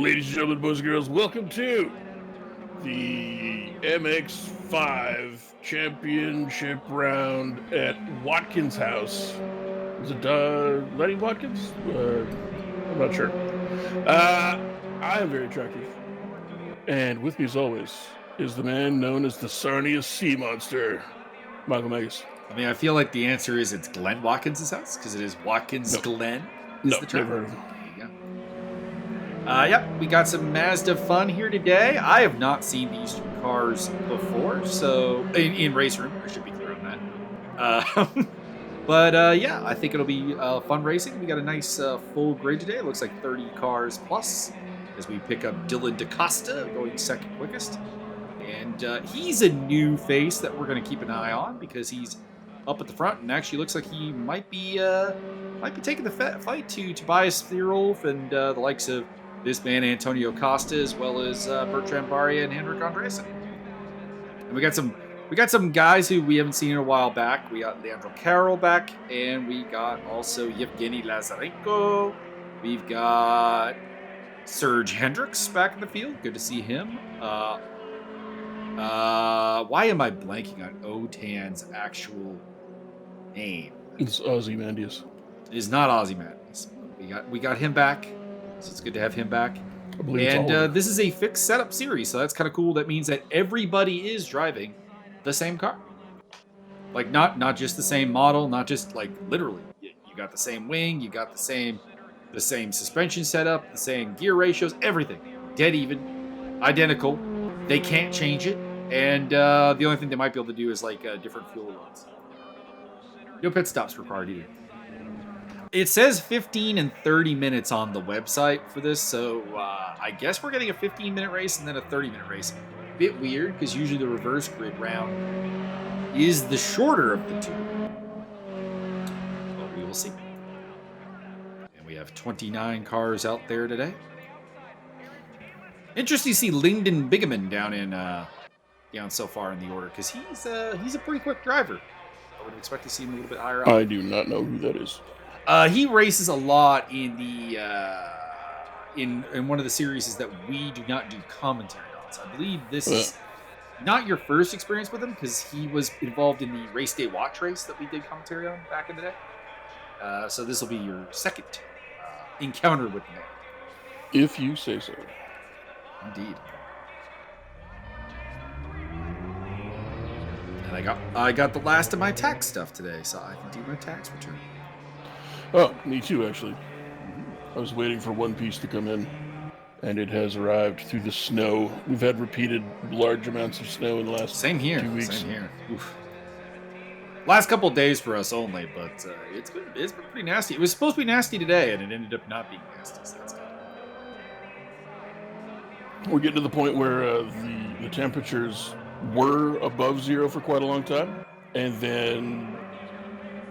Ladies and gentlemen, boys and girls, welcome to the MX5 championship round at Watkins' house. Is it Lenny Watkins? I'm not sure. I am very attractive. And with me, as always, is the man known as the Sarnia Sea Monster, Michael Megas. I mean, I feel like the answer is it's Glenn Watkins' house, because it is Watkins Glen. No, never heard of him. Yep, we got some Mazda fun here today. I have not seen these two cars before, so in RaceRoom, I should be clear on that. But yeah, I think it'll be fun racing. We got a nice full grid today. It looks like 30 cars plus, as we pick up Dylan DaCosta going second quickest. And he's a new face that we're going to keep an eye on because he's up at the front and actually looks like he might be taking the fight to Tobias Thierolf and the likes of this man Antonio Costa, as well as Bertrand Barria and Henrik Andresen. And we got some guys who we haven't seen in a while back. We got Leandro Carroll back, and we got also Yevgeny Lazarenko. We've got Serge Hendricks back in the field. Good to see him. Why am I blanking on Otan's actual name? It's Ozymandias. It is not Ozymandias. We got him back. So it's good to have him back. And this is a fixed setup series, so that's kind of cool. That means that everybody is driving the same car. Like not just the same model, not just like literally. You got the same wing, you got the same suspension setup, the same gear ratios, everything. Dead even, identical. They can't change it. And the only thing they might be able to do is like different fuel loads. No pit stops required either. It says 15 and 30 minutes on the website for this, so I guess we're getting a 15-minute race and then a 30-minute race. A bit weird, because usually the reverse grid round is the shorter of the two. But we will see. And we have 29 cars out there today. Interesting to see Lyndon Bigeman down so far in the order, because he's a pretty quick driver. I would expect to see him a little bit higher up. I do not know who that is. He races a lot in the in one of the series that we do not do commentary on. So I believe this is not your first experience with him, because he was involved in the race day watch race that we did commentary on back in the day. So this will be your second encounter with him. If you say so. Indeed. And I got the last of my tax stuff today, so I can do my tax return. Oh, me too, actually. I was waiting for one piece to come in, and it has arrived through the snow. We've had repeated large amounts of snow in the last 2 weeks. Same here. Oof. Last couple of days for us only, but it's been pretty nasty. It was supposed to be nasty today, and it ended up not being nasty. So that's good. We're getting to the point where the temperatures were above zero for quite a long time, and then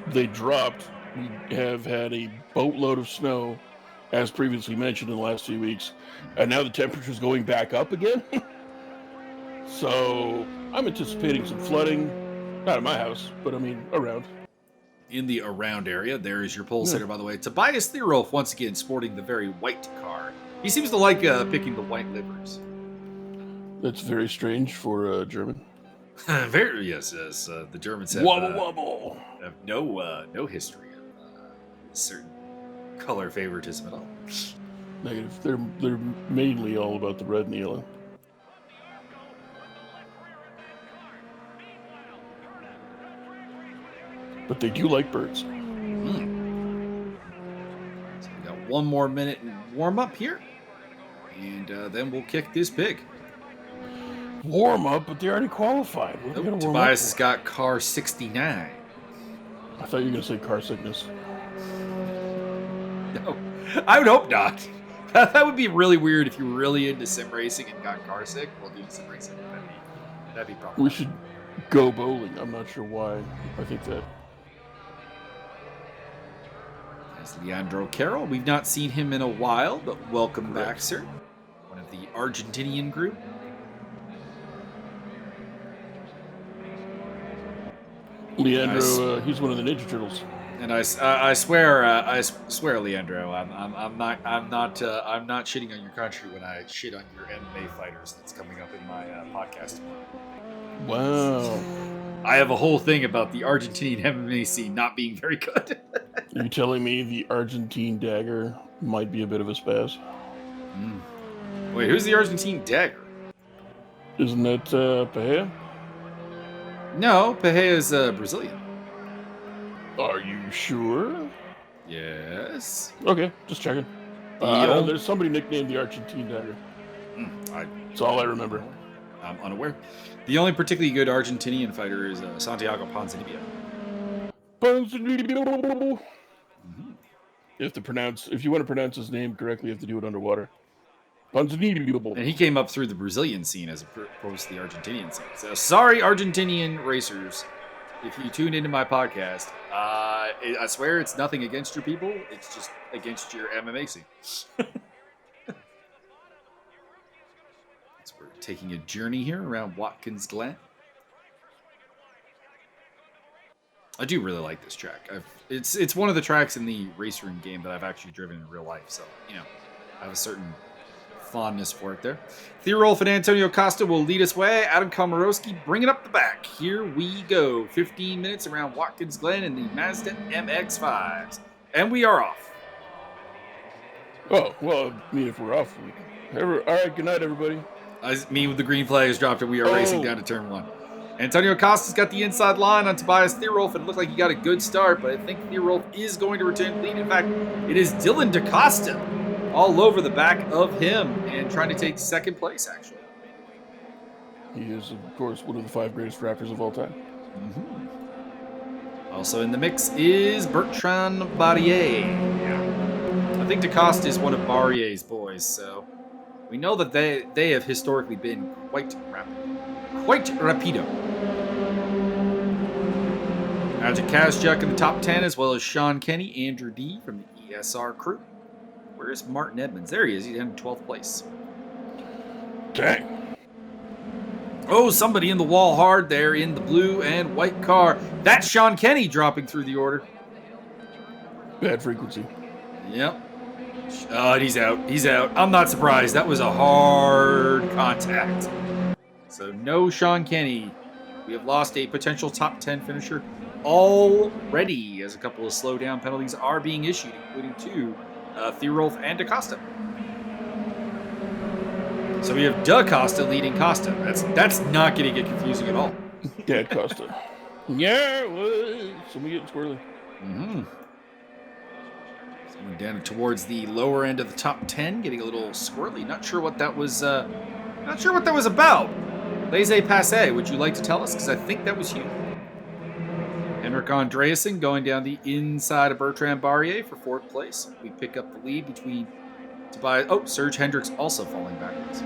they dropped. We have had a boatload of snow, as previously mentioned, in the last 2 weeks, and now the temperature's going back up again. So I'm anticipating some flooding, not at my house, but I mean around. In the around area, there is your pole sitter, by the way. Tobias Thierolf, once again, sporting the very white car. He seems to like picking the white livers. That's very strange for German. Very, yes. The Germans have, wobble. Have no history of certain color favoritism at all. Negative. They're mainly all about the red and the yellow. But they do like birds. So we got 1 more minute and warm up here, and then we'll kick this pig. Warm up, but they already qualified. Tobias has got car 69. I thought you were going to say car sickness. No, I would hope not. That would be really weird if you were really into sim racing and got car sick. Well, do sim racing. That'd be problematic. We should go bowling. I'm not sure why I think that. There's Leandro Carroll. We've not seen him in a while, but welcome back, sir. One of the Argentinian group. Leandro, he's one of the Ninja Turtles. And I swear, Leandro, I'm not shitting on your country when I shit on your MMA fighters. That's coming up in my podcast. Wow. I have a whole thing about the Argentinian MMA scene not being very good. Are you telling me the Argentine dagger might be a bit of a spaz? Wait, who's the Argentine dagger? Isn't that Pajea? No, Pejea's Brazilian. Are you sure? Yes. Okay, just checking. There's somebody nicknamed the Argentine dagger. That's all I remember. I'm unaware. The only particularly good Argentinian fighter is Santiago Ponzinibbio. If you want to pronounce his name correctly, you have to do it underwater. Ponzinibbio. And he came up through the Brazilian scene as opposed to the Argentinian scene. So sorry, Argentinian racers, if you tuned into my podcast. I swear it's nothing against your people. It's just against your MMA scene. So we're taking a journey here around Watkins Glen. I do really like this track. It's one of the tracks in the RaceRoom game that I've actually driven in real life. So, I have a certain fondness for it there. Theorolf and Antonio Costa will lead us way. Adam Komorowski bringing up the back. Here we go. 15 minutes around Watkins Glen in the Mazda MX-5s. And we are off. Oh, well, if we're off. All right, good night, everybody. Me with the green flag is dropped and we are racing down to turn 1. Antonio Costa's got the inside line on Tobias Theorolf, and it looked like he got a good start, but I think Theorolf is going to return the lead. In fact, it is Dylan DaCosta all over the back of him and trying to take second place, actually. He is, of course, one of the 5 greatest rappers of all time. Also in the mix is Bertrand Barrier. I think DaCosta is one of Barrier's boys, so we know that they have historically been quite rapid. Quite rapido. Magic Kazchuk in the top 10, as well as Sean Kenny, Andrew D. from the ESR crew. Where's Martin Edmonds? There he is. He's in 12th place. Dang. Oh, somebody in the wall hard there in the blue and white car. That's Sean Kenny dropping through the order. Bad frequency. Yep. And he's out. He's out. I'm not surprised. That was a hard contact. So no Sean Kenny. We have lost a potential top 10 finisher already, as a couple of slowdown penalties are being issued, including 2, Theorolf and DaCosta. So we have DaCosta leading Costa. That's not going to get confusing at all. Dad Costa. Yeah, it was. Somebody getting squirrely. Someone down towards the lower end of the top 10, getting a little squirrely. Not sure what that was. Not sure what that was about. Laissez-passer, would you like to tell us? Because I think that was you. Henrik Andreasen going down the inside of Bertrand Barrier for 4th place. We pick up the lead between Tobias. Oh, Serge Hendricks also falling backwards.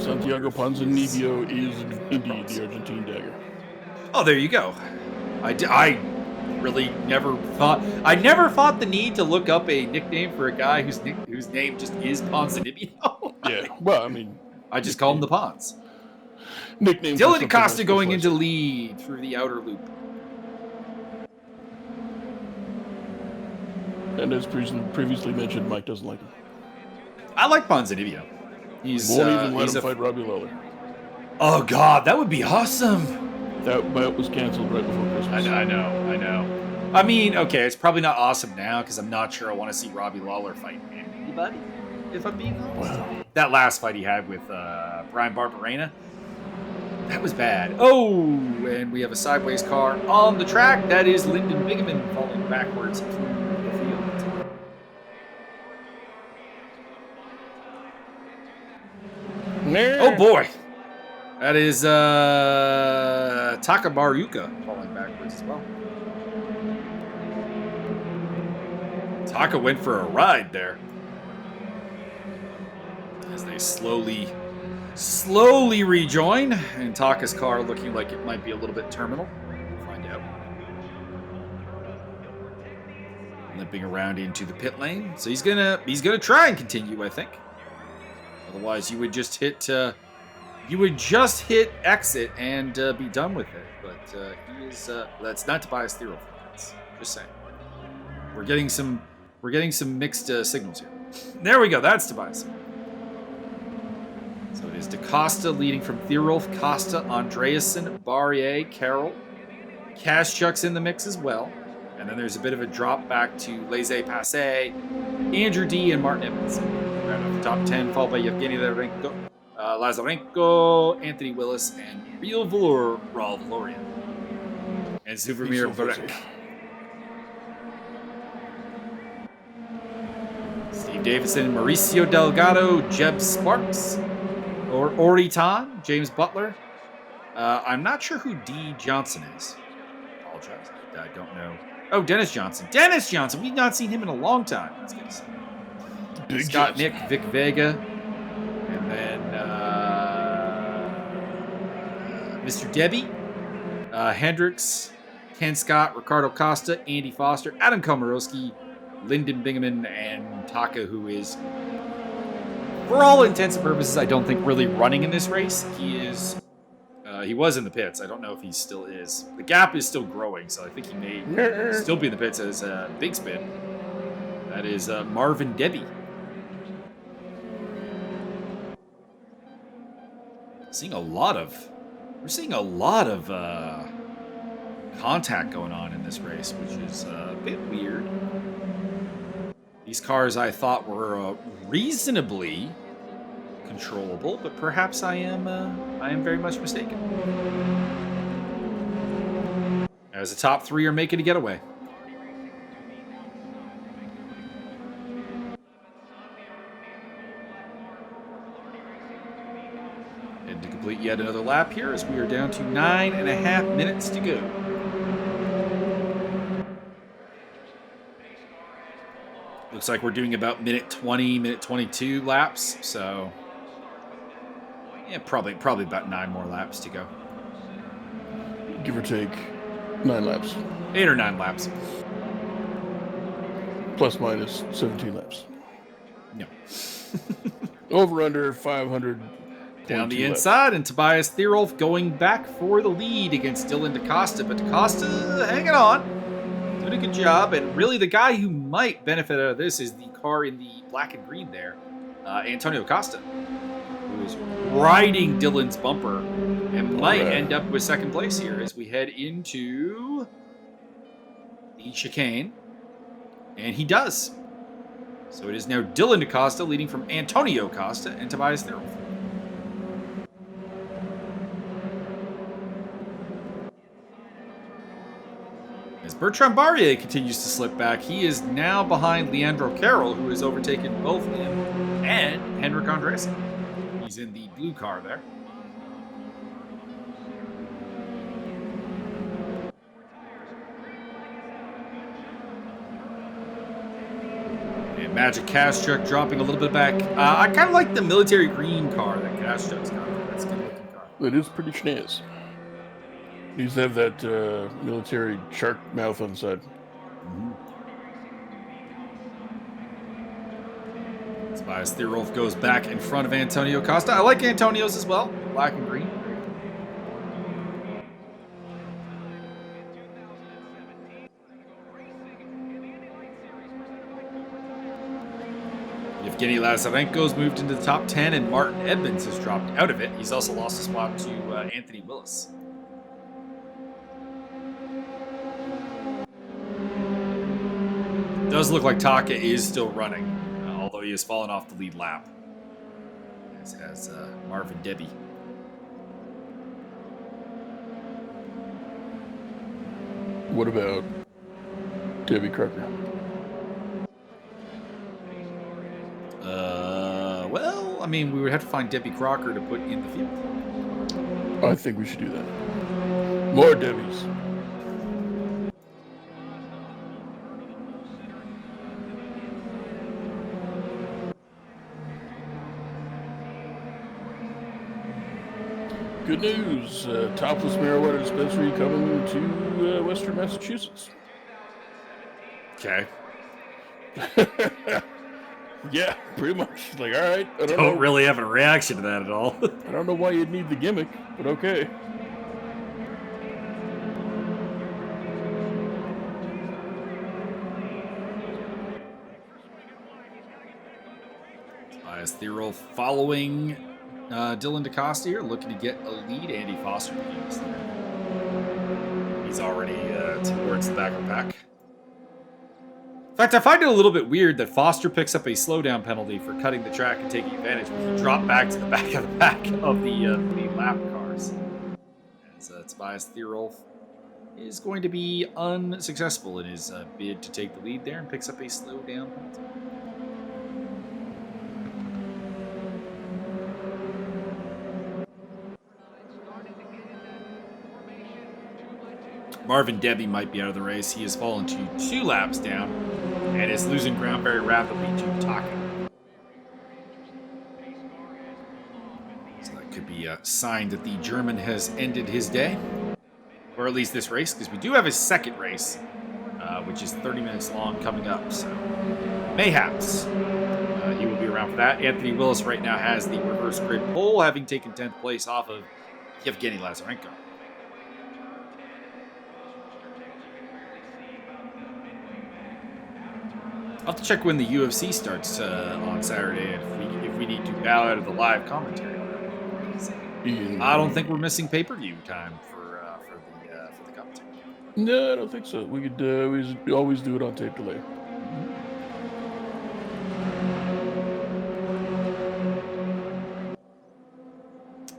Santiago Ponzinibbio is indeed the Argentine dagger. Oh, there you go. I really never thought. I never thought the need to look up a nickname for a guy whose name just is Ponzinibbio. Yeah, well, I mean, I just call him the Pons. Nickname. Dylan DaCosta going into lead through the outer loop. And as previously mentioned, Mike doesn't like him. I like Ponzinibbio. He's won't even let him fight Robbie Lawler. Oh God, that would be awesome. That bout was canceled right before Christmas. I know. I mean, okay, it's probably not awesome now because I'm not sure I want to see Robbie Lawler fight anybody, if I'm being honest. Wow. That last fight he had with Brian Barberena, that was bad. Oh, and we have a sideways car on the track. That is Lyndon Bigeman falling backwards through the field. Oh boy. That is Taka Baryuka falling backwards as well. Taka went for a ride there. As they slowly rejoin, and Taka's car looking like it might be a little bit terminal. We'll find out. Limping around into the pit lane, so he's gonna try and continue, I think. Otherwise, you would just hit exit and be done with it. But he is. That's not Tobias Theorolf. pits. Just saying. We're getting some mixed signals here. There we go. That's Tobias. So it is DaCosta leading from Thierolf, Costa, Andreasen, Barrier, Carroll. Kaschuk's in the mix as well. And then there's a bit of a drop back to Laissez-Passer, Andrew D, and Martin Evans. Right off the top 10, followed by Yevgeny Lazarenko, Anthony Willis, and Real Valorian. And Zubomir Berg. Steve Davidson, Mauricio Delgado, Jeb Sparks, or Oritan, James Butler. I'm not sure who D. Johnson is. Apologize. I don't know. Oh, Dennis Johnson. Dennis Johnson. We've not seen him in a long time. That's good to see. Big Scott Johnson. Nick, Vic Vega, and then Mr. Debbie, Hendricks, Ken Scott, Ricardo Costa, Andy Foster, Adam Komorowski, Lyndon Bingaman, and Taka, who is, for all intents and purposes, I don't think really running in this race. He was in the pits. I don't know if he still is. The gap is still growing, so I think he may still be in the pits as a big spin. That is Marvin Debbie. We're seeing a lot of contact going on in this race, which is a bit weird. These cars I thought were reasonably controllable, but perhaps I am very much mistaken. As the top three are making a getaway. And to complete yet another lap here, as we are down to 9.5 minutes to go. Looks like we're doing about minute 20, minute 22 laps, so yeah, probably about 9 more laps to go. Give or take 9 laps. 8 or 9 laps. Plus minus 17 laps. No. Over under 500. Down the inside, and Tobias Thierolf going back for the lead against Dylan DaCosta, but DaCosta hanging on. Doing a good job, and really the guy who might benefit out of this is the car in the black and green there, Antonio Costa, who is riding Dylan's bumper and might end up with second place here as we head into the chicane, and he does. So it is now Dylan DaCosta leading from Antonio Costa and Tobias Thierolf. As Bertrand Barrier continues to slip back, he is now behind Leandro Carroll, who has overtaken both him and Henrik Andresen. He's in the blue car there. And Magic Kaschuk dropping a little bit back. I kind of like the military green car that Kaschuk's got. That's a good looking car. It is pretty schnaz. He used to have that military shark mouth on the side. Mm-hmm. Tobias Thierolf goes back in front of Antonio Costa. I like Antonio's as well, black and green. Yevgeny Lazarenko's moved into the top 10, and Martin Edmonds has dropped out of it. He's also lost a spot to Anthony Willis. Does look like Taka is still running, although he has fallen off the lead lap. As has Marvin Debbie. What about Debbie Crocker? Well, I mean, we would have to find Debbie Crocker to put in the field. I think we should do that. More Debbies. Good news. Topless marijuana dispensary coming to Western Massachusetts. Okay. Yeah, pretty much. Like, all right. I Don't really have a reaction to that at all. I don't know why you'd need the gimmick, but okay. Tobias Thierolf following Dylan DaCosta here, looking to get a lead. Andy Foster begins there. He's already towards the back of the pack. In fact, I find it a little bit weird that Foster picks up a slowdown penalty for cutting the track and taking advantage, but he dropped back to the back of the pack of the lap cars. As Tobias Thierolf is going to be unsuccessful in his bid to take the lead there and picks up a slowdown penalty. Marvin Debbie might be out of the race. He has fallen to 2 laps down and is losing ground very rapidly to Taka. So that could be a sign that the German has ended his day, or at least this race, because we do have his second race, which is 30 minutes long coming up. So mayhaps he will be around for that. Anthony Willis right now has the reverse grid pole, having taken 10th place off of Yevgeny Lazarenko. I'll have to check when the UFC starts on Saturday if we need to bow out of the live commentary. I don't think we're missing pay-per-view time for the commentary. No, I don't think so. We could always do it on tape delay.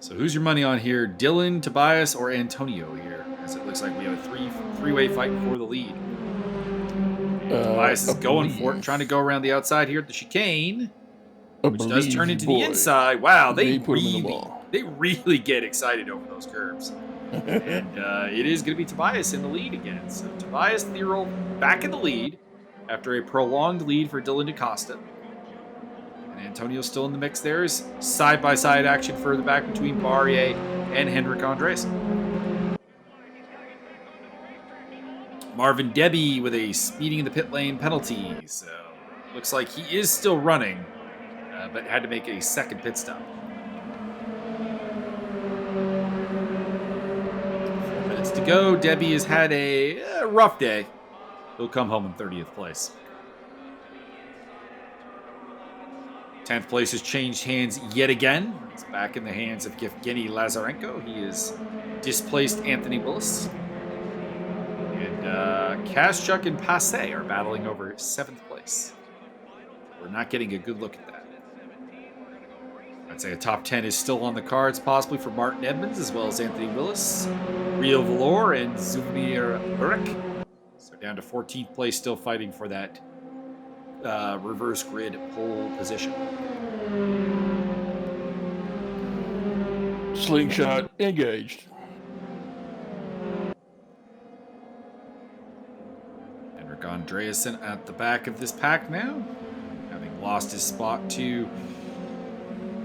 So who's your money on here? Dylan, Tobias, or Antonio here? As it looks like we have a three-way fight for the lead. Tobias is going for it, trying to go around the outside here at the chicane, which does turn into the inside. Wow, they really get excited over those curves. And it is going to be Tobias in the lead again. So Tobias Thierolf back in the lead after a prolonged lead for Dylan DaCosta. And Antonio's still in the mix there. Is side-by-side action further back between Barrier and Hendrik Andresen. Marvin Debbie with a speeding in the pit lane penalty. So looks like he is still running, but had to make a second pit stop. 4 minutes to go. Debbie has had a rough day. He'll come home in 30th place. 10th place has changed hands yet again. It's back in the hands of Yevgeny Lazarenko. He has displaced Anthony Willis. Kaschuk and Passe are battling over 7th place. We're not getting a good look at that. I'd say a top 10 is still on the cards, possibly for Martin Edmonds, as well as Anthony Willis, Rio Valor, and Zubir Berg. So down to 14th place, still fighting for that reverse grid pole position. Slingshot engaged. Andreasen at the back of this pack now, having lost his spot to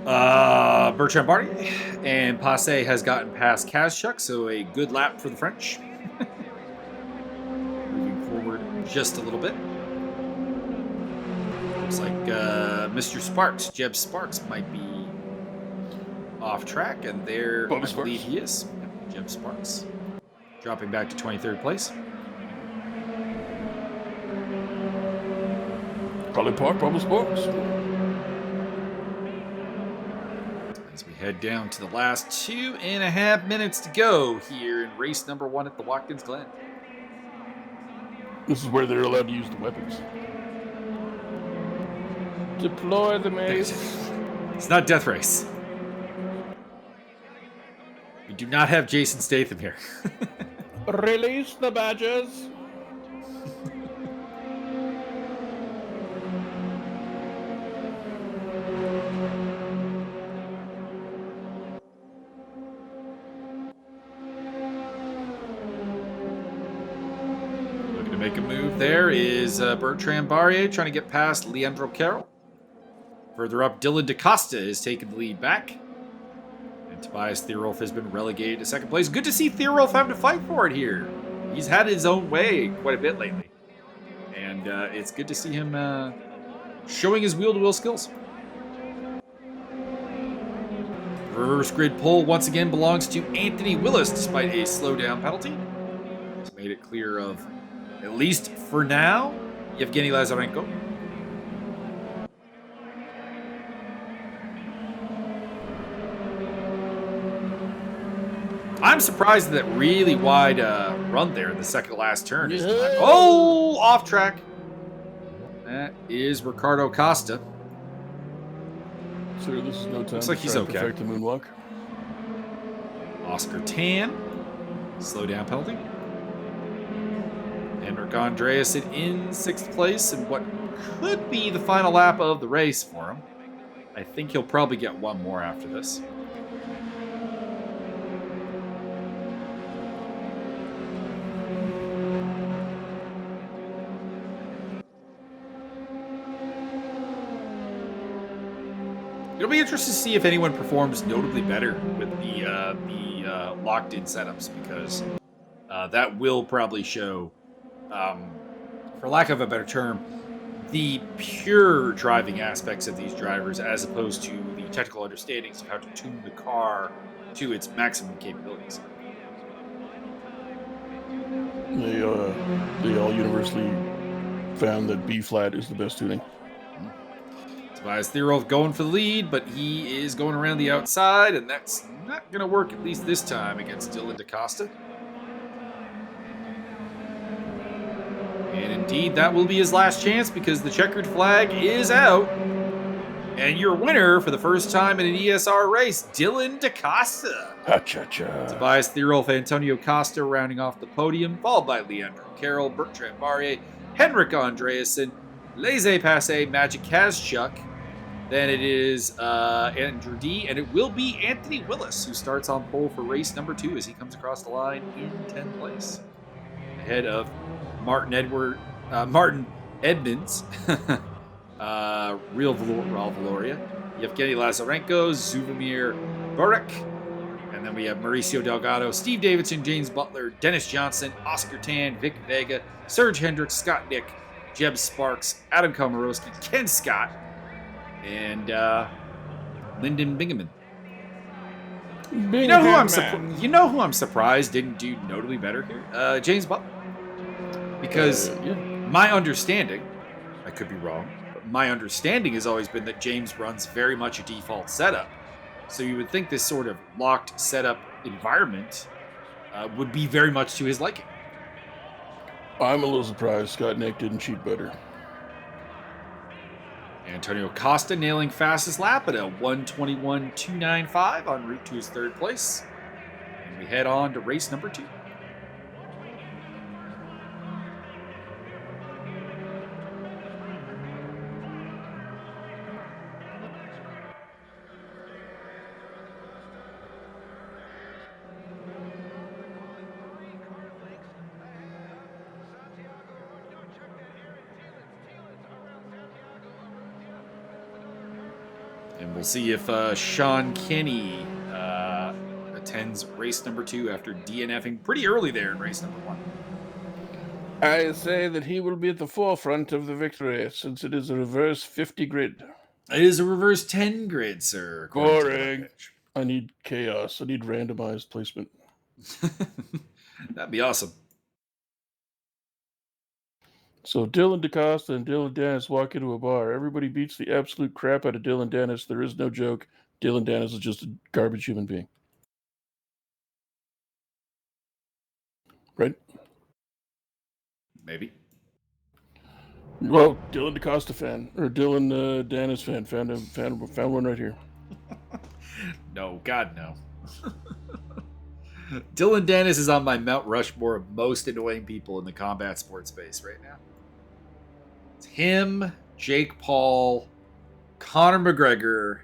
Bertrand Bardier, and Passe has gotten past Kaschuk, so a good lap for the French. Moving forward just a little bit. Looks like Mr. Sparks, Jeb Sparks, might be off track, and there I believe he is. Jeb Sparks dropping back to 23rd place. Probably Park, probably Sparks. As we head down to the last 2.5 minutes to go here in race number 1 at the Watkins Glen. This is where they're allowed to use the weapons. Deploy the mace. It's not Death Race. We do not have Jason Statham here. Release the badges. Make a move there is Bertrand Barrier trying to get past Leandro Carroll. Further up, Dylan DaCosta is taking the lead back. And Tobias Thierolf has been relegated to 2nd place. Good to see Thierolf having to fight for it here. He's had his own way quite a bit lately. And it's good to see him showing his wheel-to-wheel skills. Reverse grid pole once again belongs to Anthony Willis despite a slowdown penalty. He's made it clear of, at least for now, Yevgeny Lazarenko. I'm surprised that really wide run there in the second to last turn. Is not, Yeah. oh, off track. That is Ricardo Costa. Sir, this is no time Looks to like he's try and okay. perfect the moonwalk. Oscar Tan. Slow down penalty. Henrik Andreasen in 6th place in what could be the final lap of the race for him. I think he'll probably get one more after this. It'll be interesting to see if anyone performs notably better with the locked-in setups, because that will probably show, for lack of a better term, the pure driving aspects of these drivers, as opposed to the technical understandings of how to tune the car to its maximum capabilities. They all universally found that B flat is the best tuning. Tobias Thierolf going for the lead, but he is going around the outside, and that's not going to work, at least this time, against Dylan DaCosta. And indeed, that will be his last chance, because the checkered flag is out. And your winner for the first time in an ESR race, Dylan DaCosta. Ha-cha-cha. Tobias Thierolf, Antonio Costa rounding off the podium, followed by Leandro Carroll, Bertrand Barrier, Henrik Andreasen, Laissez Passer, Magic Kazchuk. Then it is Andrew D, and it will be Anthony Willis, who starts on pole for race number 2 as he comes across the line in 10th place. Ahead of Martin Edmonds, Real Valoria, Yevgeny Lazarenko, Zuvimir Burek, and then we have Mauricio Delgado, Steve Davidson, James Butler, Dennis Johnson, Oscar Tan, Vic Vega, Serge Hendricks, Scott Nick, Jeb Sparks, Adam Komarowski, Ken Scott, and Lyndon Bingaman. You know who I'm surprised didn't do notably better here? James Butler. Because my understanding, I could be wrong, but my understanding has always been that James runs very much a default setup. So you would think this sort of locked setup environment would be very much to his liking. I'm a little surprised Scott Nick didn't cheat better. Antonio Costa nailing fastest lap at a 1:21.295 en route to his 3rd place. And we head on to race number 2. And we'll see if Sean Kenny attends race number 2 after DNFing pretty early there in race number 1. I say that he will be at the forefront of the victory, since it is a reverse 50 grid. It is a reverse 10 grid, sir. Boring. I need chaos. I need randomized placement. That'd be awesome. So Dylan DaCosta and Dylan Dennis walk into a bar. Everybody beats the absolute crap out of Dylan Dennis. There is no joke. Dylan Dennis is just a garbage human being. Right? Maybe. Well, Dylan DaCosta fan, or Dylan Dennis fan, found one right here. No, God, no. Dylan Dennis is on my Mount Rushmore of most annoying people in the combat sports space right now. It's him, Jake Paul, Conor McGregor,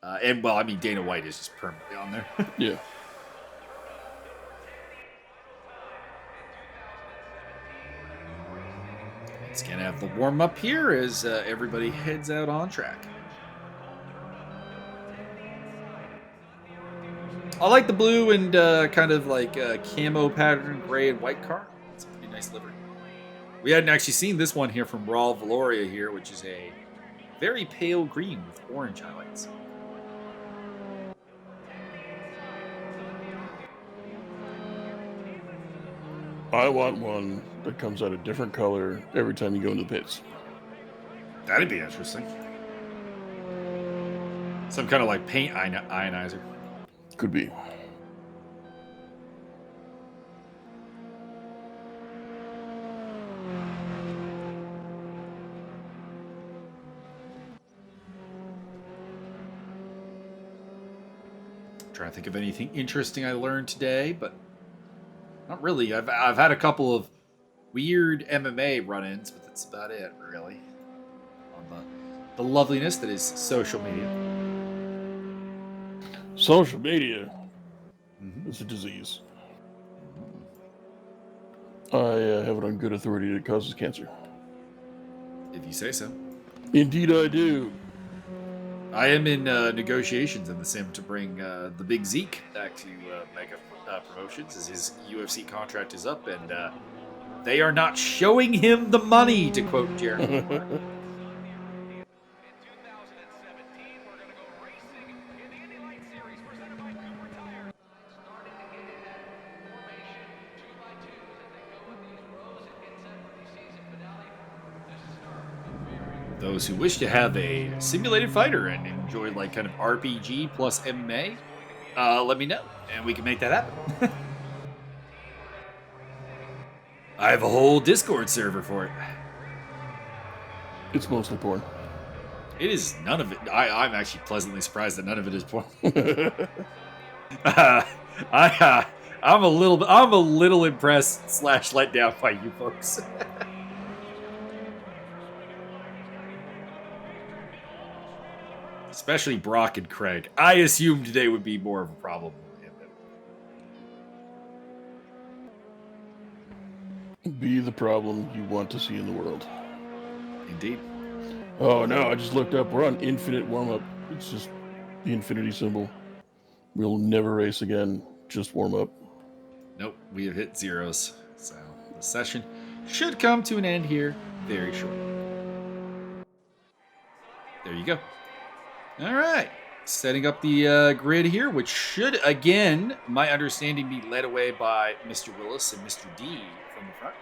and, well, I mean, Dana White is just permanently on there. Yeah. It's going to have the warm-up here as everybody heads out on track. I like the blue and kind of like camo pattern gray and white car. It's a pretty nice livery. We hadn't actually seen this one here from Raul Valoria here, which is a very pale green with orange highlights. I want one that comes out a different color every time you go into the pits. That'd be interesting. Some kind of like paint ionizer. Could be. trying to think of anything interesting I learned today, but not really. I've had a couple of weird MMA run-ins, but that's about it, really. On the loveliness that is social media. Social media is a disease. I have it on good authority that it causes cancer. If you say so. Indeed I do. I am in negotiations in the sim to bring the big Zeke back to Mega Promotions, as his UFC contract is up, and they are not showing him the money, to quote Jeremy. Those who wish to have a simulated fighter and enjoy like kind of RPG plus MMA, let me know, and we can make that happen. I have a whole Discord server for it. It's mostly porn. It is none of it. I'm actually pleasantly surprised that none of it is porn. I'm a little impressed / let down by you folks. Especially Brock and Craig. I assumed they would be more of a problem. Be the problem you want to see in the world. Indeed. Oh no, I just looked up. We're on infinite warm-up. It's just the infinity symbol. We'll never race again. Just warm up. Nope, we have hit zeros. So the session should come to an end here very shortly. There you go. All right. Setting up the grid here, which should, again, my understanding, be led away by Mr. Willis and Mr. D from the front.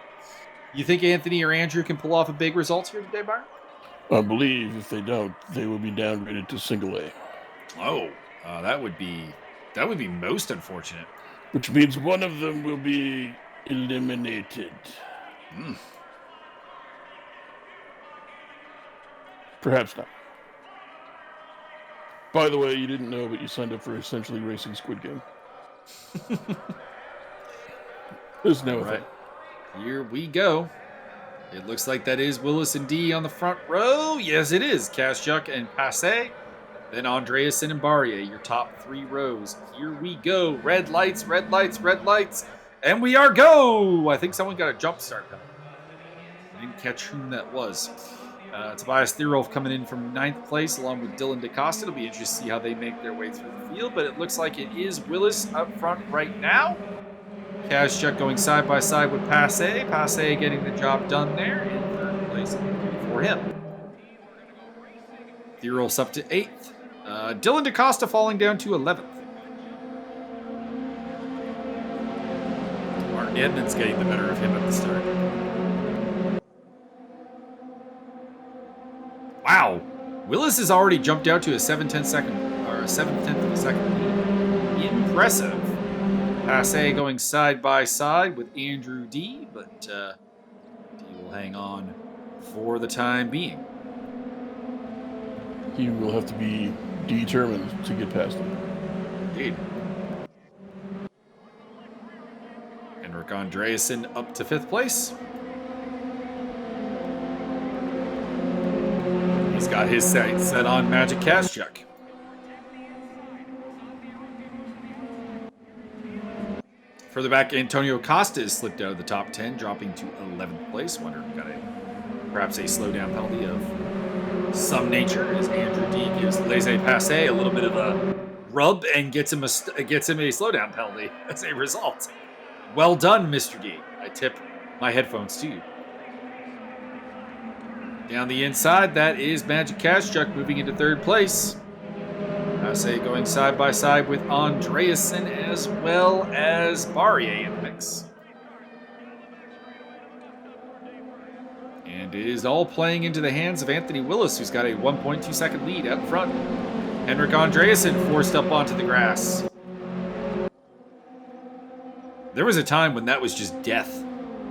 You think Anthony or Andrew can pull off a big result here today, Byron? I believe if they don't, they will be downgraded to single A. Oh, that would be most unfortunate. Which means one of them will be eliminated. Perhaps not. By the way, you didn't know, but you signed up for Essentially Racing Squid Game. There's no effect. Here we go. It looks like that is Willis and D on the front row. Yes, it is. Kaschuk and Passe. Then Andreasen and Barrier, your top 3 rows. Here we go. Red lights, red lights, red lights. And we are go! I think someone got a jump start coming. I didn't catch whom that was. Tobias Thierolf coming in from 9th place along with Dylan DeCosta. It'll be interesting to see how they make their way through the field, but it looks like it is Willis up front right now. Kaschuk going side by side with Passe. Passe getting the job done there in 3rd place for him. Thierolf's up to 8th. Dylan DeCosta falling down to 11th. Martin Edmonds getting the better of him at the start. Wow. Willis has already jumped out to a 7/10 of a second lead. Impressive. Passe going side by side with Andrew D, but D will hang on for the time being. He will have to be determined to get past him. Indeed. Henrik Andreasen up to 5th place. He's got his sights set on Magic Kaschuk. Further back, Antonio Costa has slipped out of the top 10, dropping to 11th place. Wonder if got perhaps a slowdown penalty of some nature as Andrew D gives Laissez-Passer a little bit of a rub and gets him a slowdown penalty as a result. Well done, Mr. D. I tip my headphones to you. Down the inside, that is Magic Kaschuk moving into 3rd place. Passe going side by side with Andreasen as well as Barrier in the mix. And it is all playing into the hands of Anthony Willis, who's got a 1.2 second lead out front. Henrik Andreasen forced up onto the grass. There was a time when that was just death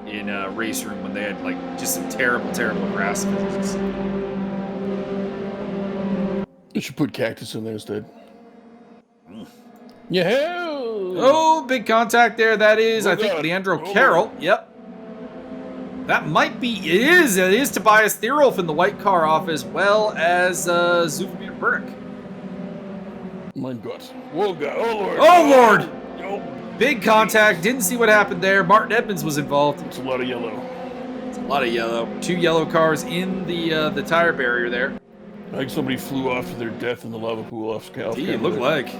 in RaceRoom, when they had like just some terrible, terrible grass physics. You should put cactus in there instead. Yeah. Oh, big contact there. That is, I think, God. Leandro Carroll. Yep. That might be, it is Tobias Thierolf in the white car off, as well as Zufmir Berg. My God. Oh, God. Oh, Lord. Oh, Lord. Oh, Big contact. Didn't see what happened there. Martin Edmonds was involved. it's a lot of yellow. It's a lot of yellow. 2 yellow cars in the tire barrier there. I think somebody flew off to their death in the lava pool off camera. It looked like.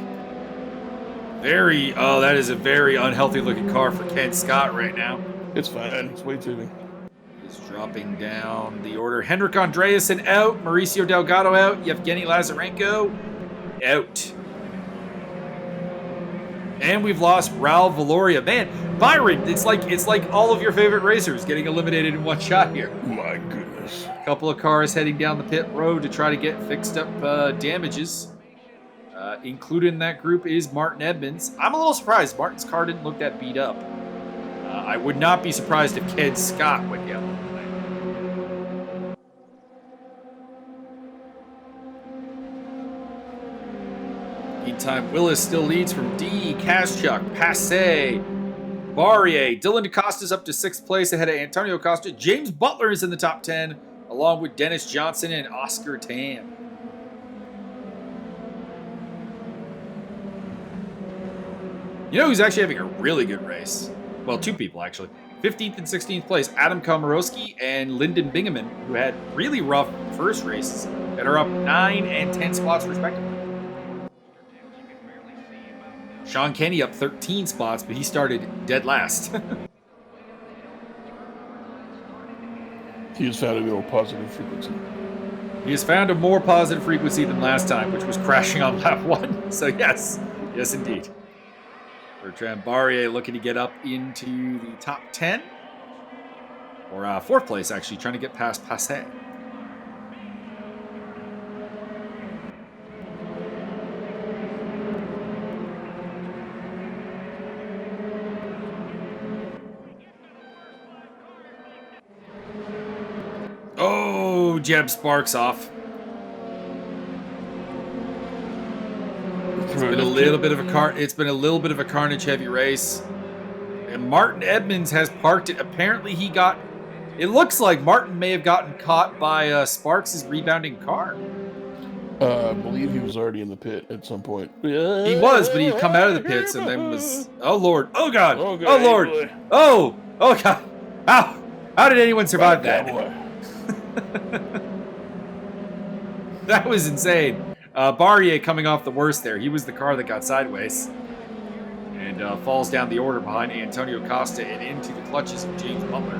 That is a very unhealthy looking car for Ken Scott right now. It's fine. It's way tubing. He's dropping down the order. Henrik Andreasen out. Mauricio Delgado out. Yevgeny Lazarenko out. And we've lost Raul Valoria. Man, Byron, it's like all of your favorite racers getting eliminated in one shot here. My goodness. A couple of cars heading down the pit road to try to get fixed up damages. Included in that group is Martin Edmonds. I'm a little surprised. Martin's car didn't look that beat up. I would not be surprised if Ken Scott went yellow. Meantime, Willis still leads from D. Kaschuk, Passe, Barrier. Dylan DaCosta's up to 6th place ahead of Antonio Costa. James Butler is in the top 10, along with Dennis Johnson and Oscar Tam. You know who's actually having a really good race? Well, 2 people, actually. 15th and 16th place, Adam Komorowski and Lyndon Bingaman, who had really rough first races that are up 9 and 10 spots, respectively. Sean Kenny up 13 spots, but he started dead last. He has found a more positive frequency. He has found a more positive frequency than last time, which was crashing on lap 1. So yes, yes indeed. Bertrand Barrier looking to get up into the top 10. Or 4th place, actually, trying to get past Passe. Oh, Jeb Sparks off. It's been a little bit of a carnage heavy race. And Martin Edmonds has parked it. Apparently it looks like Martin may have gotten caught by Sparks' rebounding car. I believe he was already in the pit at some point. He was, but he'd come out of the pits and then was, oh Lord, oh God, Oh, God, oh Lord, boy. oh God. How did anyone survive that? Boy. That was insane. Barrier coming off the worst there. He was the car that got sideways. And falls down the order behind Antonio Costa and into the clutches of James Butler.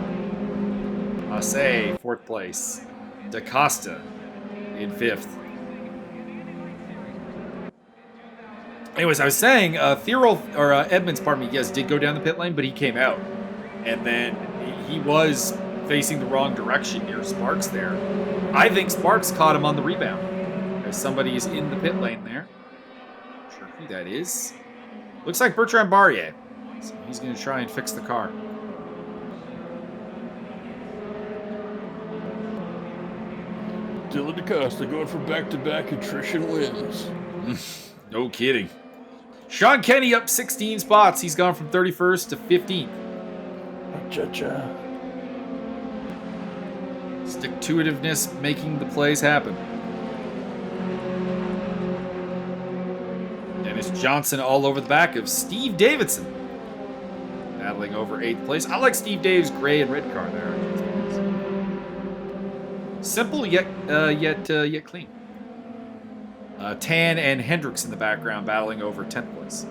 Massey, 4th place. DaCosta in 5th. Anyways, I was saying, Edmonds, yes, did go down the pit lane, but he came out. And then he was facing the wrong direction near Sparks there. I think Sparks caught him on the rebound. As somebody is in the pit lane there. Not sure who that is. Looks like Bertrand Barrier. So he's going to try and fix the car. Dylan DaCosta going for back-to-back attrition wins. No kidding. Sean Kenny up 16 spots. He's gone from 31st to 15th. Cha-cha. Stick-to-itiveness making the plays happen. Dennis Johnson all over the back of Steve Davidson. Battling over 8th place. I like Steve Dave's gray and red car there. Simple yet clean. Tan and Hendricks in the background battling over 10th place.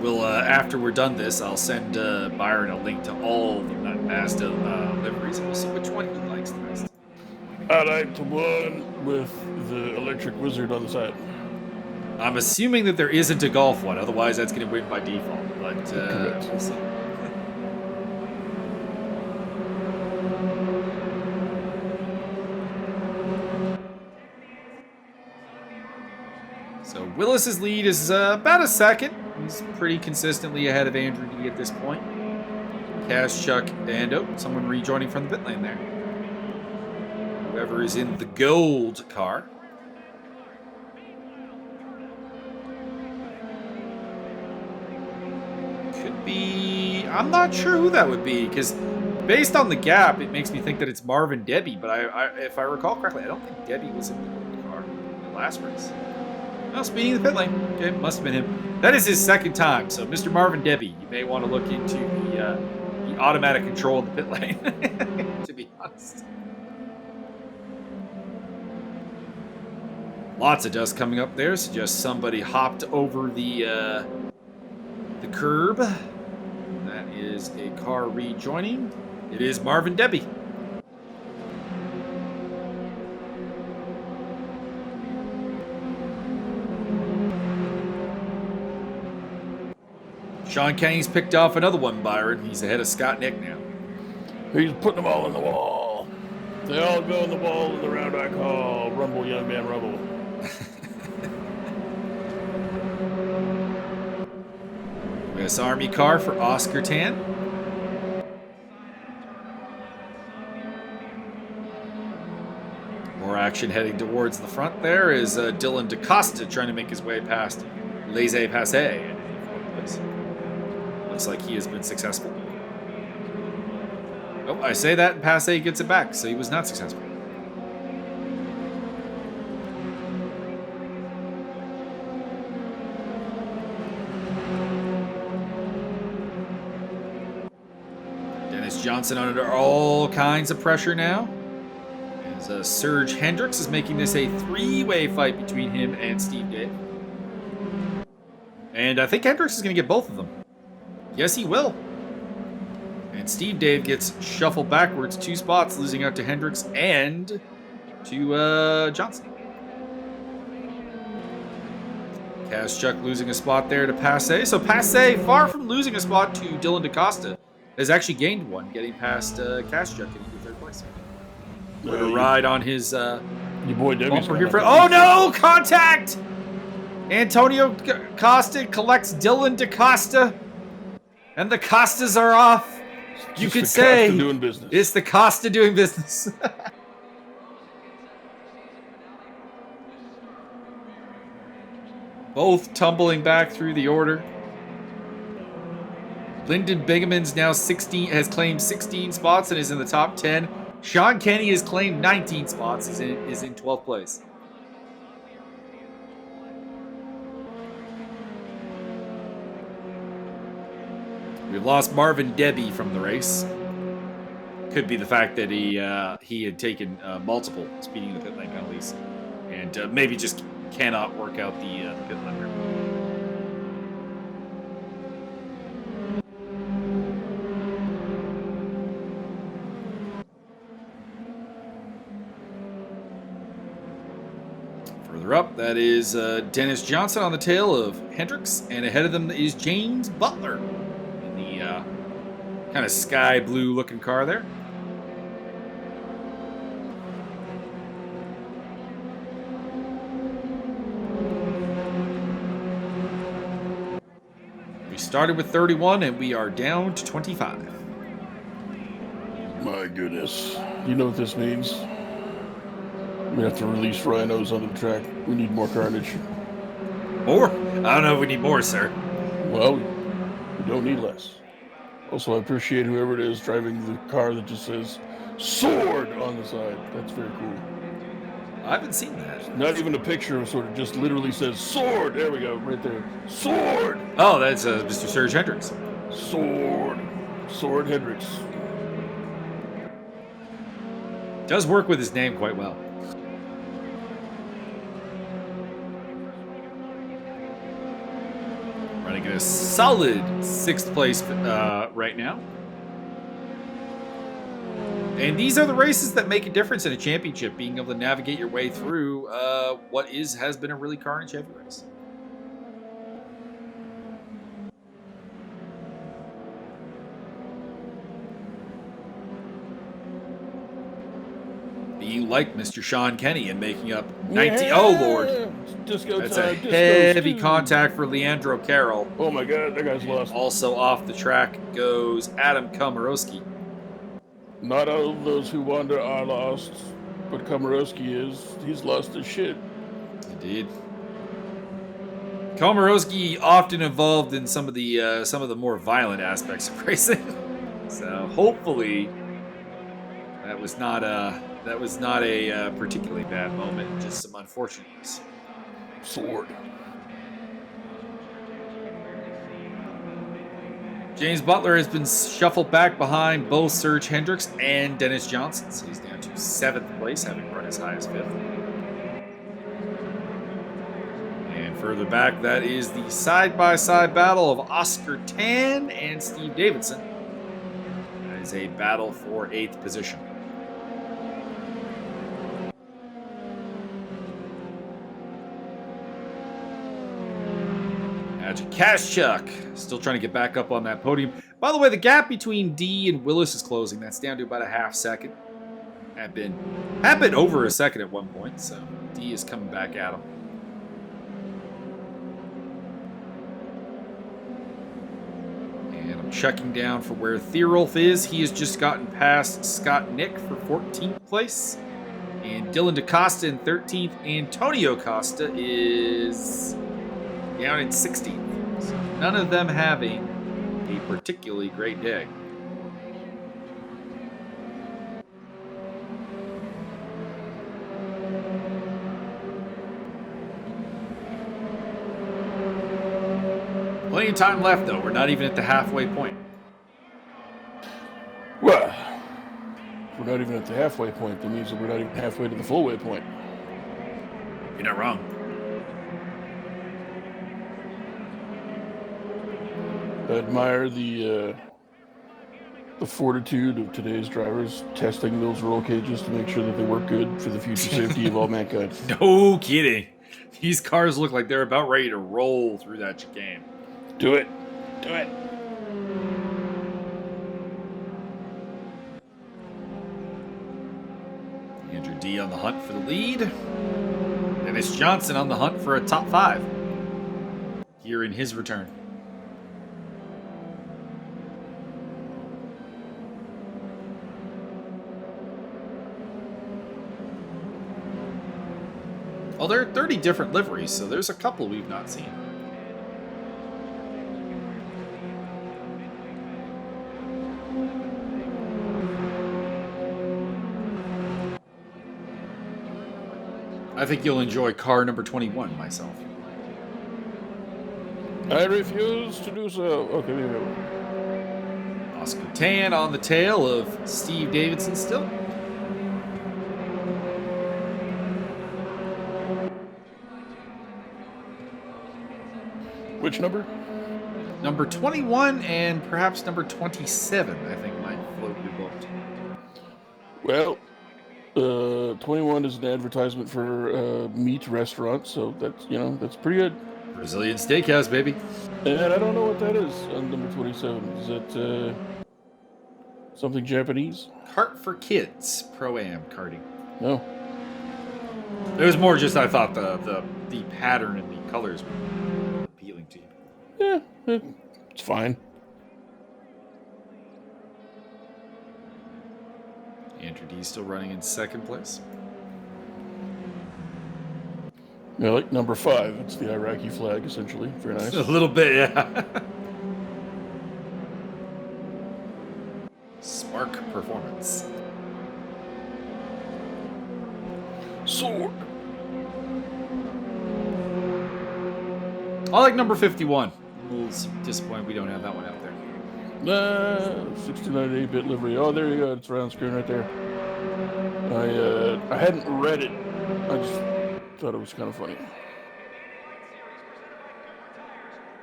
We'll, after we're done this, I'll send Byron a link to all the Mazda liveries, and we'll see which one he likes the best. I like the one with the electric wizard on the side. I'm assuming that there isn't a golf one, otherwise that's going to win by default, but we'll see. So Willis's lead is about a second. He's pretty consistently ahead of Andrew D at this point. Cash Chuck, and someone rejoining from the pit lane there. Whoever is in the gold car. Could be... I'm not sure who that would be, because based on the gap, it makes me think that it's Marvin Debbie, but if I recall correctly, I don't think Debbie was in the gold car in the last race. No, speeding the pit lane. Okay, must have been him. That is his second time, so Mr. Marvin Debbie, you may want to look into the automatic control of the pit lane, to be honest. Lots of dust coming up there. Suggest somebody hopped over the curb. That is a car rejoining. It is Marvin Debbie. Sean Kenny's picked off another one, Byron. He's ahead of Scott Nick now. He's putting them all in the wall. They all go in the wall in the round I call Rumble, Young Man, Rumble. U.S. Army car for Oscar Tan. More action heading towards the front there is Dylan DaCosta trying to make his way past Laissez-Passer. Looks like he has been successful. Oh, I say that and Passer gets it back, so he was not successful. Johnson under all kinds of pressure now. As Serge Hendricks is making this a three-way fight between him and Steve Dave. And I think Hendricks is going to get both of them. Yes, he will. And Steve Dave gets shuffled backwards 2 spots, losing out to Hendricks and to Johnson. Kaschuk losing a spot there to Passer. So Passer, far from losing a spot to Dylan DaCosta, has actually gained one, getting past Kaschuk into 3rd place. With a ride on his your boy Debbie's bumper here for... Oh no! Contact! Antonio Costa collects Dylan DaCosta. And the Costas are off. You could say doing business. It's the Costa doing business. Both tumbling back through the order. Lyndon Bingaman's now has claimed 16 spots and is in the top 10. Sean Kenny has claimed 19 spots, is in 12th place. We've lost Marvin Debbie from the race. Could be the fact that he had taken multiple speeding the pit lane penalties, and maybe just cannot work out the pit limiter. Further up, that is Dennis Johnson on the tail of Hendricks, and ahead of them is James Butler in the kind of sky blue looking car there. We started with 31 and we are down to 25. My goodness. You know what this means? We have to release rhinos onto the track. We need more carnage. More? I don't know if we need more, sir. Well, we don't need less. Also, I appreciate whoever it is driving the car that just says sword on the side. That's very cool. I haven't seen that. Not even a picture of sword. It just literally says sword. There we go, right there. Sword! Oh, that's Mr. Serge Hendricks. Sword. Sword Hendricks. Does work with his name quite well. Running in a solid 6th place right now. And these are the races that make a difference in a championship, being able to navigate your way through what has been a really carnage heavy race. being like Mr. Sean Kenny and making up 19. Oh, Lord. Disco That's time. a Disco heavy stew. contact for Leandro Carroll. Oh my God, that guy's lost. Also off the track goes Adam Komorowski. Not all of those who wander are lost, but Komorowski is. He's lost his shit. Indeed. Komorowski often involved in some of the more violent aspects of racing. So hopefully that was not a particularly bad moment, just some unfortunateness. Sword. James Butler has been shuffled back behind both Serge Hendricks and Dennis Johnson, so he's down to 7th place, having run as high as 5th. And further back, that is the side-by-side battle of Oscar Tan and Steve Davidson. That is a battle for 8th position. Kaszczuk still trying to get back up on that podium. By the way, the gap between D and Willis is closing. That's down to about a half second. Had been over a second at one point, so D is coming back at him. And I'm checking down for where Thierolf is. He has just gotten past Scott Nick for 14th place. And Dylan DaCosta in 13th. Antonio Costa is down in 16th. So none of them having a particularly great day. Plenty of time left, though. We're not even at the halfway point. Well, if we're not even at the halfway point, that means that we're not even halfway to the full way point. You're not wrong. I admire the fortitude of today's drivers testing those roll cages to make sure that they work good for the future safety of all mankind. No kidding. These cars look like they're about ready to roll through that chicane. Do it. Do it. Andrew D on the hunt for the lead. Dennis Johnson on the hunt for a top 5 here in his return. Well, there are 30 different liveries, so there's a couple we've not seen. I think you'll enjoy car number 21 myself. I refuse to do so. Okay, here we go. Oscar Tan on the tail of Steve Davidson still. Which number? Number 21 and perhaps number 27, I think, might float your boat. Well, 21 is an advertisement for a meat restaurant, so that's pretty good. Brazilian Steakhouse, baby. And I don't know what that is on number 27. Is that something Japanese? Kart for Kids, Pro-Am karting. No. It was more just I thought the pattern and the colors were appealing to you. Yeah, it's fine. Andrew D still running in 2nd place. Yeah, like number 5. It's the Iraqi flag, essentially. Very nice. A little bit, yeah. Spark performance. Sword. I like number 51. A little disappointed we don't have that one out there. 69 8-bit livery. Oh, there you go. It's around screen right there. I hadn't read it. I just thought it was kind of funny.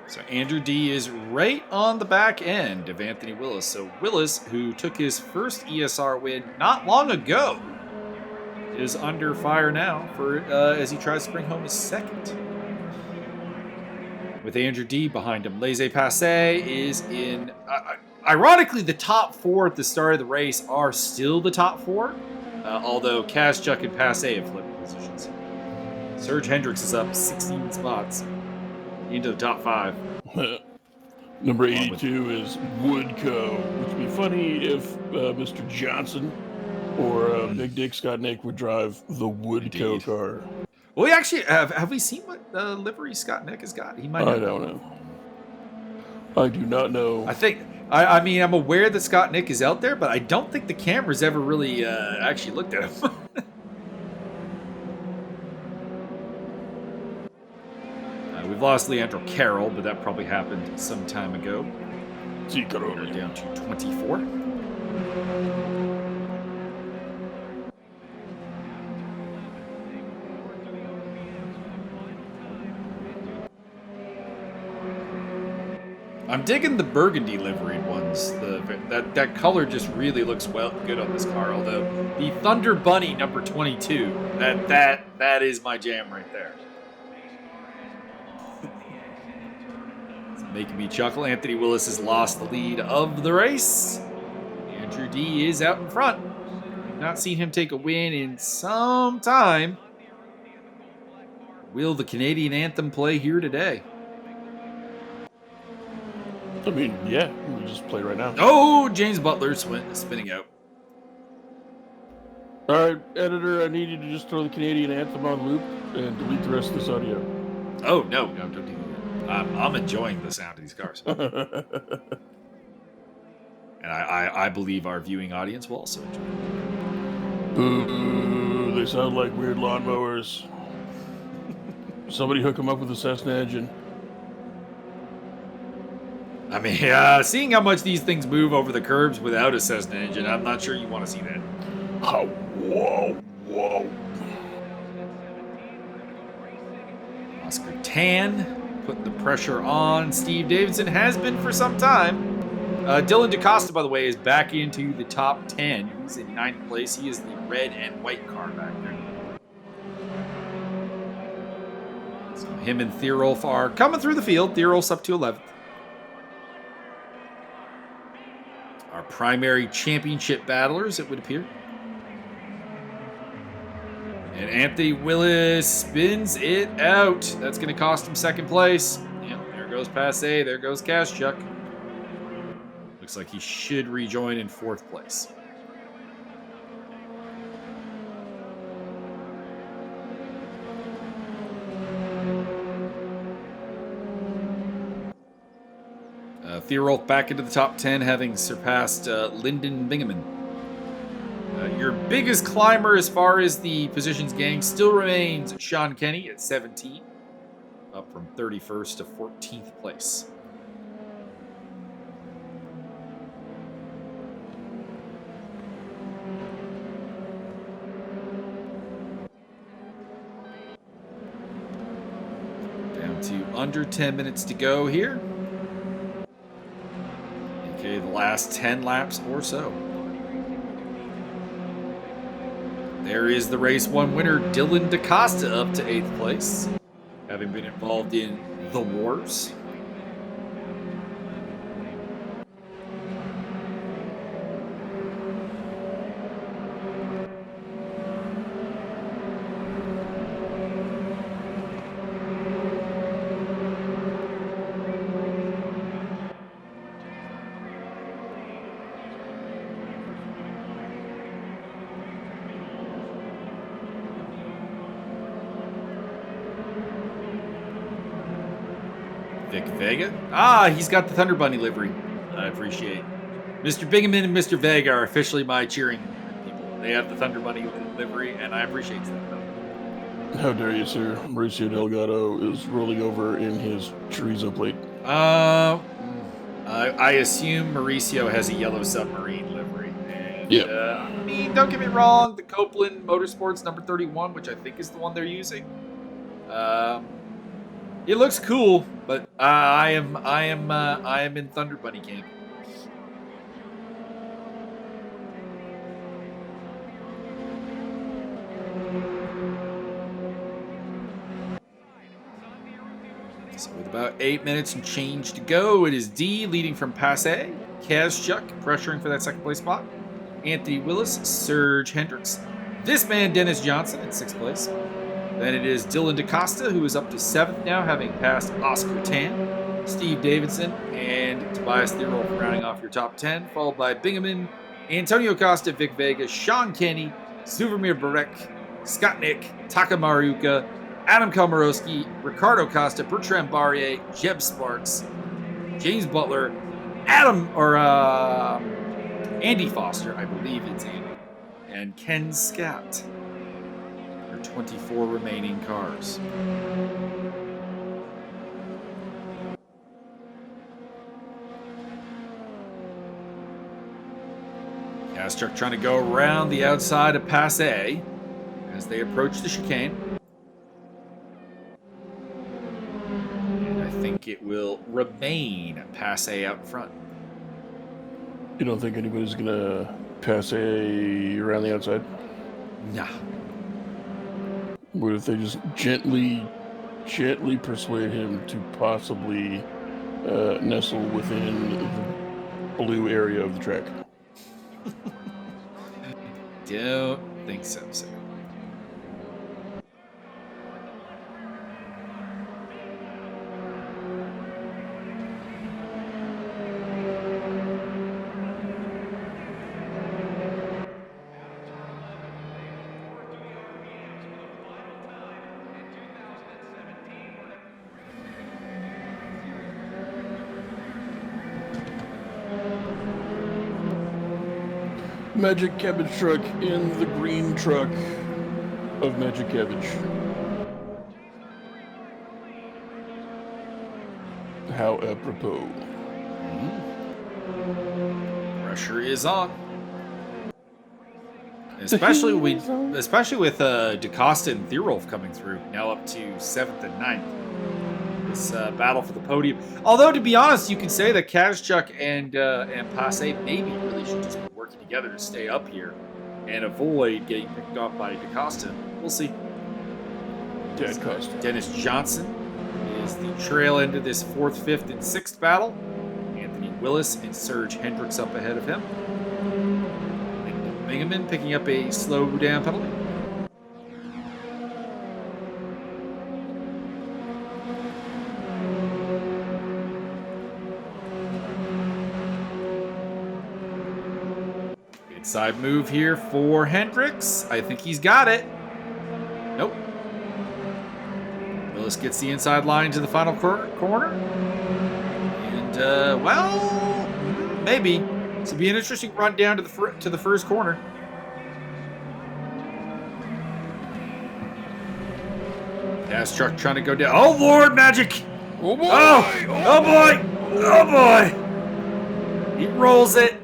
So Andrew D is right on the back end of Anthony Willis. So Willis, who took his first ESR win not long ago, is under fire now for as he tries to bring home his 2nd. With Andrew D behind him, Laissez-Passer is in... ironically, the top 4 at the start of the race are still the top 4. Although Kazchuk and Passe have flipped positions. Serge Hendricks is up 16 spots into the top 5. Number 82 is Woodco, which would be funny if Mr. Johnson or Big Dick Scott Nick would drive the Woodco Indeed. car. Well, we actually have we seen what livery Scott Nick has got? He might. I don't know. I do not know. I mean, I'm aware that Scott Nick is out there, but I don't think the cameras ever really actually looked at him. We've lost Leandro Carroll, but that probably happened some time ago. We're down to 24. I'm digging the burgundy liveried ones. That color just really looks good on this car. Although the Thunder Bunny number 22, that is my jam right there. It's making me chuckle. Anthony Willis has lost the lead of the race. Andrew D is out in front. I've not seen him take a win in some time. Will the Canadian anthem play here today? I mean, yeah, we just play right now. Oh, James Butler spinning out. All right, editor, I need you to just throw the Canadian anthem on loop and delete the rest of this audio. Oh, no, don't do that. I'm enjoying the sound of these cars. And I believe our viewing audience will also enjoy it. Boo, they sound like weird lawnmowers. Somebody hook them up with a Cessna engine. I mean, seeing how much these things move over the curbs without a Cessna engine, I'm not sure you want to see that. Oh, whoa. Oscar Tan putting the pressure on Steve Davidson, has been for some time. Dylan DaCosta, by the way, is back into the top 10. He's in 9th place. He is the red and white car back there. So him and Theorolf are coming through the field. Theorolf's up to 11th. Our primary championship battlers, it would appear. And Anthony Willis spins it out. That's going to cost him 2nd place. Yep, there goes Passe. There goes Kazchuk. Looks like he should rejoin in 4th place. Theorolf back into the top 10, having surpassed Lyndon Bingaman. Your biggest climber as far as the positions gang still remains Sean Kenny at 17, up from 31st to 14th place. Down to under 10 minutes to go here. Okay, the last 10 laps or so. There is the race 1 winner, Dylan DaCosta, up to 8th place, having been involved in the wars. Vic Vega. He's got the Thunder Bunny livery. I appreciate. Mr. Bingaman and Mr. Vega are officially my cheering people. They have the Thunder Bunny livery, and I appreciate that. How dare you, sir? Mauricio Delgado is rolling over in his chorizo plate. I assume Mauricio has a yellow submarine livery. And, yeah. I mean, don't get me wrong. The Copeland Motorsports number 31, which I think is the one they're using. It looks cool, but I am in Thunder Bunny camp. So with about 8 minutes and change to go, it is D leading from Passe. Kazchuk pressuring for that 2nd place spot. Anthony Willis, Serge Hendricks. This man, Dennis Johnson, in 6th place. Then it is Dylan DaCosta, who is up to 7th now, having passed Oscar Tan, Steve Davidson, and Tobias Thierolf rounding off your top 10, followed by Bingaman, Antonio Costa, Vic Vega, Sean Kenny, Suvamir Barek, Scott Nick, Taka Mariuka, Adam Komarowski, Ricardo Costa, Bertrand Barrier, Jeb Sparks, James Butler, Andy Foster, I believe it's Andy, and Ken Scott. 24 remaining cars. Gas truck trying to go around the outside of Pass A as they approach the chicane. And I think it will remain Pass A out in front. You don't think anybody's gonna pass around the outside? Nah. What if they just gently persuade him to possibly nestle within the blue area of the track? Don't think so, sir. Magic Cabbage Truck in the green truck of Magic Cabbage. How apropos. Pressure is on. Especially with DaCosta and Thierolf coming through, now up to 7th and 9th. This battle for the podium. Although, to be honest, you can say that Kazchuk and Passe maybe really should just be working together to stay up here and avoid getting picked off by DaCosta. We'll see. Dennis Johnson is the trail end of this 4th, 5th, and 6th battle. Anthony Willis and Serge Hendricks up ahead of him. Bingaman picking up a slow down penalty. Inside move here for Hendricks. I think he's got it. Nope. Willis gets the inside line to the final corner. And, well, maybe. This will be an interesting run down to the first corner. Gas truck trying to go down. Oh, Lord, Magic! Oh, boy! Oh boy! Oh, boy! He rolls it,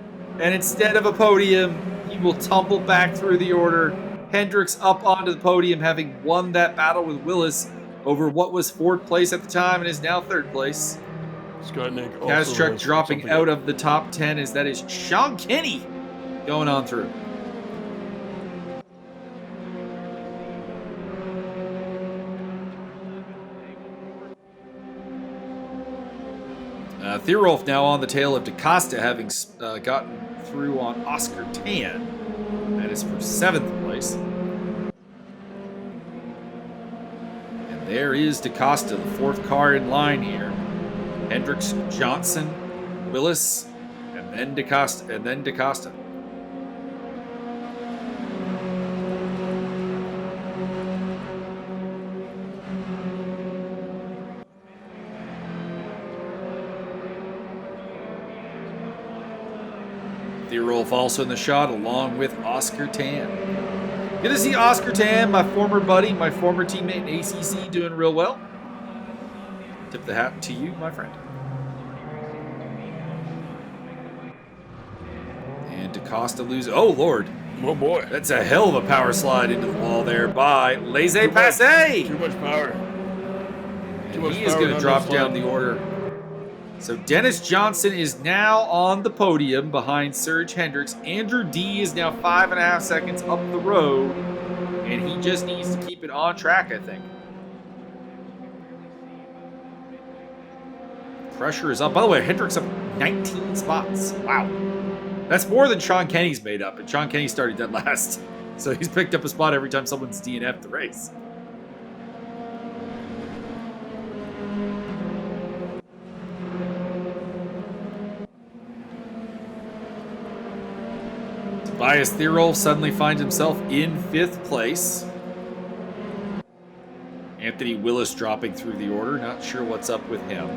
and instead of a podium, he will tumble back through the order. Hendricks up onto the podium, having won that battle with Willis over what was 4th place at the time and is now 3rd place. Scott Nick also Gas truck dropping something out of the top 10 as that is Sean Kenny going on through. Thierolf now on the tail of DaCosta, having gotten through on Oscar Tan. That is for 7th place. And there is DaCosta, the 4th car in line here. Hendricks, Johnson, Willis, and then DaCosta. Thierolf also in the shot, along with Oscar Tan. Good to see Oscar Tan, my former buddy, my former teammate in ACC, doing real well. Tip the hat to you, my friend. And DaCosta loses. Oh, Lord. Oh, boy. That's a hell of a power slide into the wall there by Laissez-Passer. Too much power. And he is going to drop down the order. So Dennis Johnson is now on the podium behind Serge Hendricks. Andrew D is now 5.5 seconds up the road, and he just needs to keep it on track, I think. Pressure is up. By the way, Hendricks up 19 spots. Wow. That's more than Sean Kenny's made up, and Sean Kenny started dead last. So he's picked up a spot every time someone's DNF'd the race. Tobias Thierolf suddenly finds himself in 5th place. Anthony Willis dropping through the order. Not sure what's up with him.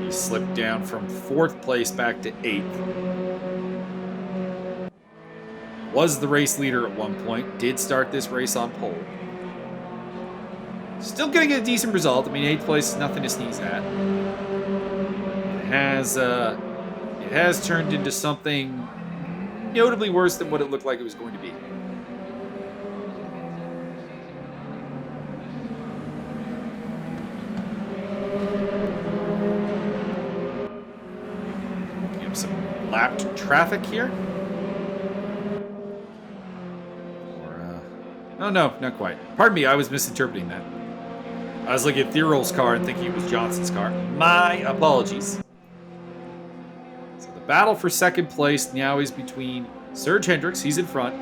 He slipped down from 4th place back to 8th. Was the race leader at one point. Did start this race on pole. Still getting a decent result. I mean, 8th place is nothing to sneeze at. It has turned into something notably worse than what it looked like it was going to be. Give some lapped traffic here. Oh, no, not quite. Pardon me, I was misinterpreting that. I was looking at Thierolf's car and thinking it was Johnson's car. My apologies. So the battle for 2nd place now is between Serge Hendricks, he's in front,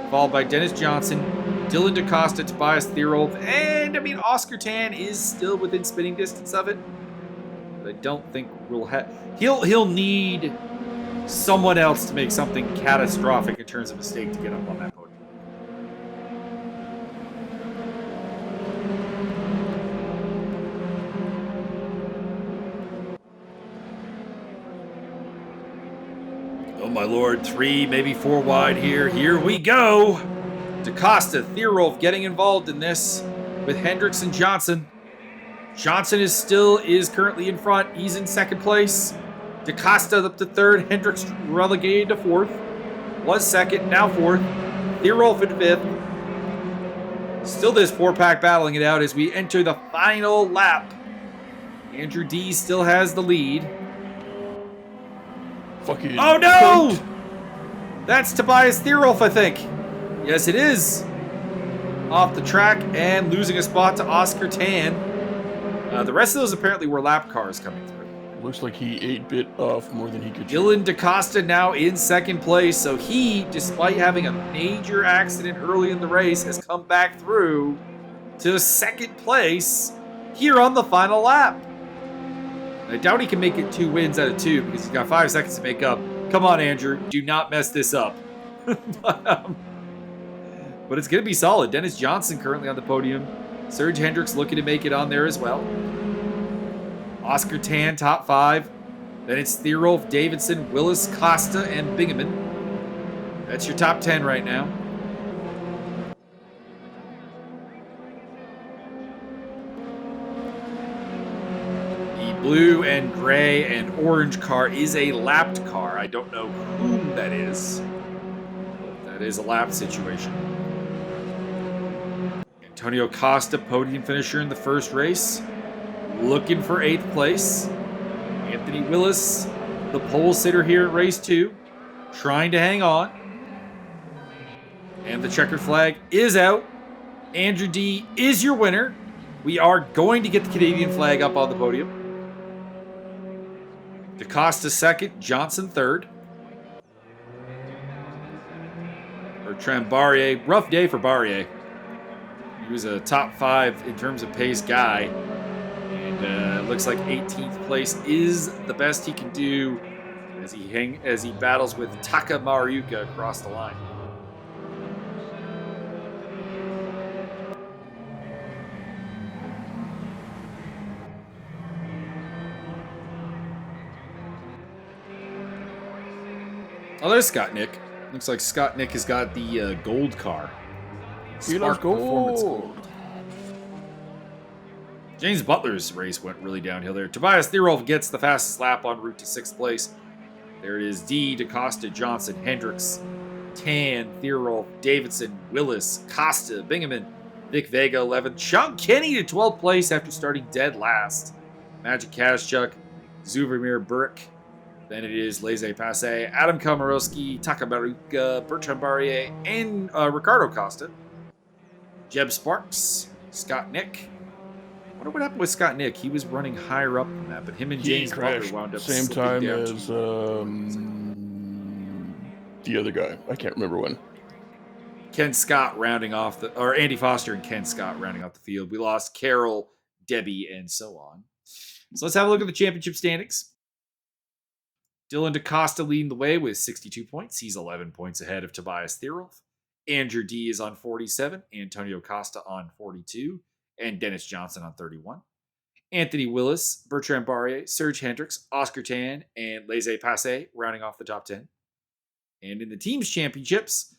followed by Dennis Johnson, Dylan DaCosta, Tobias Thierolf, and, I mean, Oscar Tan is still within spitting distance of it. But I don't think we'll have... He'll need someone else to make something catastrophic in terms of mistake to get up on that podium. Oh my lord, 3, maybe 4 wide here. Here we go. DaCosta, Thierolf getting involved in this with Hendricks and Johnson. Johnson is currently in front. He's in 2nd place. DaCosta up to 3rd. Hendricks relegated to 4th. Was 2nd, now 4th. Thierolf in 5th. Still this 4-pack battling it out as we enter the final lap. Andrew D still has the lead. Fucking oh no! cunt. That's Tobias Thierolf, I think. Yes, it is. Off the track and losing a spot to Oscar Tan. The rest of those apparently were lap cars coming through. Looks like he 8-bit off more than he could. Dylan DaCosta now in 2nd place, so he, despite having a major accident early in the race, has come back through to 2nd place here on the final lap. I doubt he can make it 2 wins out of 2 because he's got 5 seconds to make up. Come on, Andrew. Do not mess this up. But it's going to be solid. Dennis Johnson currently on the podium. Serge Hendricks looking to make it on there as well. Oscar Tan, top 5. Then it's Thierolf, Davidson, Willis, Costa, and Bingaman. That's your top 10 right now. Blue and gray and orange car is a lapped car. I don't know whom that is. But that is a lapped situation. Antonio Costa, podium finisher in the first race. Looking for 8th place. Anthony Willis, the pole sitter here at race 2. Trying to hang on. And the checkered flag is out. Andrew D is your winner. We are going to get the Canadian flag up on the podium. DaCosta 2nd, Johnson 3rd. Bertrand Barrier, rough day for Barrier. He was a top 5 in terms of pace guy. And looks like 18th place is the best he can do as he battles with Taka Mariuka across the line. Oh, there's Scott Nick. Looks like Scott Nick has got the gold car. Spark Performance Gold. James Butler's race went really downhill there. Tobias Thierolf gets the fastest lap en route to 6th place. There it is. D, DaCosta, Johnson, Hendricks, Tan, Thierolf, Davidson, Willis, Costa, Bingaman, Vic Vega 11th. Sean Kenny to 12th place after starting dead last. Magic Kazchuk, Zuvimir Burke. Then it is Laissez Passer, Adam Komorowski, Takamaruka, Bertrand Barrier, and Ricardo Costa. Jeb Sparks, Scott Nick, wonder what happened with Scott Nick. He was running higher up than that, but him and He James Butler crashed wound up same slipping time down as the other guy. I can't remember when. Ken Scott rounding off or Andy Foster and Ken Scott rounding off the field. We lost Carroll, Debbie, and so on. So let's have a look at the championship standings. Dylan DaCosta leading the way with 62 points. He's 11 points ahead of Tobias Thierolf. Andrew D is on 47, Antonio Costa on 42, and Dennis Johnson on 31. Anthony Willis, Bertrand Barrier, Serge Hendricks, Oscar Tan, and Laissez Passer rounding off the top 10. And in the teams championships,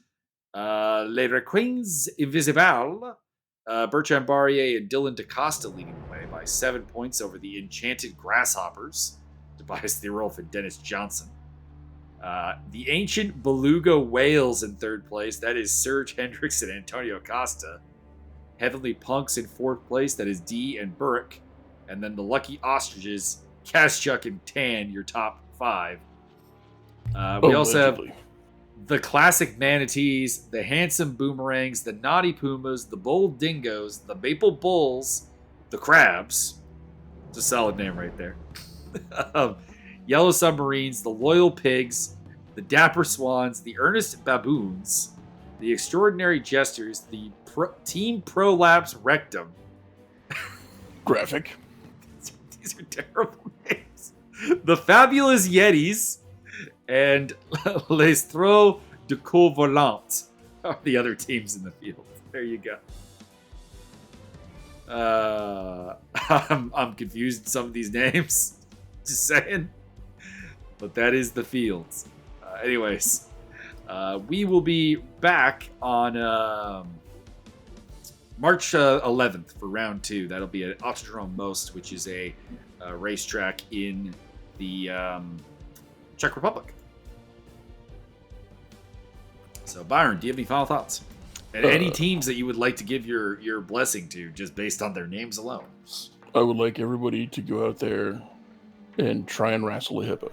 Les Requins Invisibles, Bertrand Barrier and Dylan DaCosta leading the way by 7 points over the Enchanted Grasshoppers, Tobias Thierolf and Dennis Johnson. The Ancient Beluga Whales in third place, that is Serge Hendricks and Antonio Costa. Heavenly Punks in fourth place, that is D and Burke. And then the Lucky Ostriches, Kaschuk and Tan, your top 5. We also have the Classic Manatees, the Handsome Boomerangs, the Naughty Pumas, the Bold Dingoes, the Maple Bulls, the Crabs. It's a solid name right there. Yellow Submarines, the Loyal Pigs, the Dapper Swans, the Earnest Baboons, the Extraordinary Jesters, the Team Prolapse Rectum. Graphic. These are terrible names. The Fabulous Yetis and Les Trois de Cour Volante are the other teams in the field. There you go. I'm confused in some of these names. Just saying. But that is the fields. Anyways, we will be back on March 11th for round 2. That'll be at Autodrom Most, which is a racetrack in the Czech Republic. So, Byron, do you have any final thoughts? And any teams that you would like to give your blessing to, just based on their names alone? I would like everybody to go out there and try and wrestle a hippo.